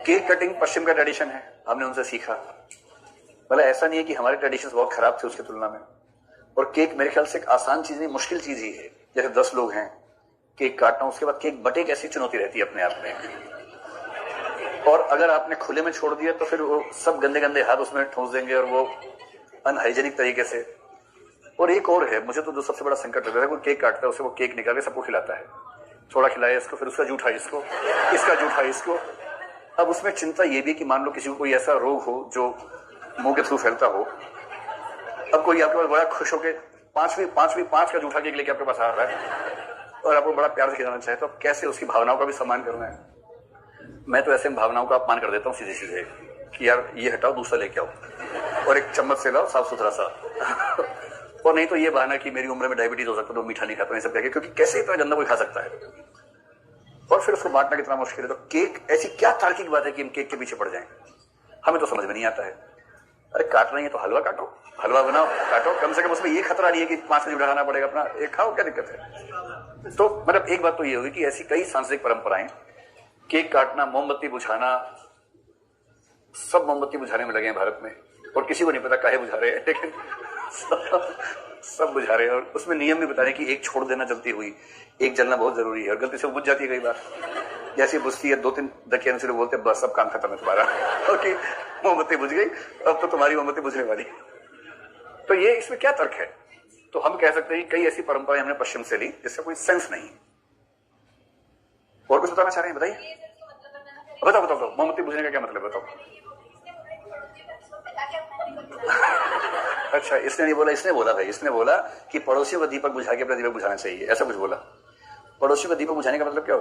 Cake cutting पश्चिम का tradition है, हमने उनसे सीखा। मतलब ऐसा नहीं है कि हमारे ट्रेडिशंस बहुत खराब थे उसकी तुलना में। और केक मेरे ख्याल से एक आसान चीज नहीं, मुश्किल चीज ही है। जैसे 10 लोग हैं, केक काटना, उसके बाद केक बटे कैसी चुनौती रहती है अपने आप में। और अगर आपने खुले में छोड़ दिया तो फिर वो सब गंदे गंदे हाथ उसमें ठूंस देंगे और वो अनहाइजेनिक तरीके से। और एक और है, मुझे तो जो सबसे बड़ा संकट लगता है, कोई केक काटता है, उसे वो केक निकाल के सबको खिलाता है। थोड़ा खिलाया इसको, फिर उसका जूठा इसको, इसका जूठा इसको। अब उसमें चिंता ये भी कि मान लो किसी को कोई ऐसा रोग हो जो मुंह के थ्रू फैलता हो। अब कोई आपके पास बड़ा खुश होकर पांच का जूठा केक लेके आपके पास आ रहा है और आपको बड़ा प्यार से खिलाना चाहे, तो अब कैसे उसकी भावनाओं का भी सम्मान करना है। मैं तो ऐसे भावनाओं का अपमान कर देता हूँ सीधे सीधे कि यार ये हटाओ, दूसरा लेके आओ और एक चम्मच से लाओ साफ सुथरा सा। और नहीं तो ये बहाना कि मेरी उम्र में डायबिटीज हो सकता है तो मीठा नहीं खाता, ये सब कह के, क्योंकि कैसे इतना गंदा कोई खा सकता है। और फिर उसको बांटना कितना मुश्किल है। तो केक ऐसी क्या तार्किक बात है कि हम केक के पीछे पड़ जाएं? हमें तो समझ में नहीं आता है। अरे काट रही है तो हलवा काटो, हलवा बनाओ, काटो, कम से कम उसमें ये खतरा नहीं है कि 5 मिनट खाना पड़ेगा, अपना एक खाओ, क्या दिक्कत है। तो मतलब एक बात तो ये होगी कि ऐसी कई सांस्कृतिक परंपराएं, केक काटना, मोमबत्ती बुझाना, सब मोमबत्ती बुझाने में लगे हैं भारत में और किसी को नहीं पता काहे बुझा रहे हैं, लेकिन सब बुझा रहे हैं। और उसमें नियम भी बता रहे हैं कि एक छोड़ देना जलती हुई, एक जलना बहुत जरूरी है। और गलती से वो बुझ जाती है कई बार, जैसे बुझती है 2-3 दकियाने से बोलते हैं बस अब काम खत्म है तुम्हारा, ओके मोमबत्ती बुझ गई, अब तो तुम्हारी मोमबत्ती बुझने वाली। तो ये इसमें क्या तर्क है? तो हम कह सकते हैं कई ऐसी परंपराएं हमने पश्चिम से ली जिसका कोई सेंस नहीं। और कुछ बताना चाह रहे हैं? बताइए, बताओ बताओ बताओ, मोमबत्ती बुझने का क्या मतलब, बताओ। अच्छा, इसने नहीं बोला, इसने बोला भाई, इसने बोला कि पड़ोसियों का दीपक बुझा के अपना दीपक बुझाना चाहिए, ऐसा कुछ बोला। पड़ोसियों का दीपक बुझाने का मतलब क्या होता है?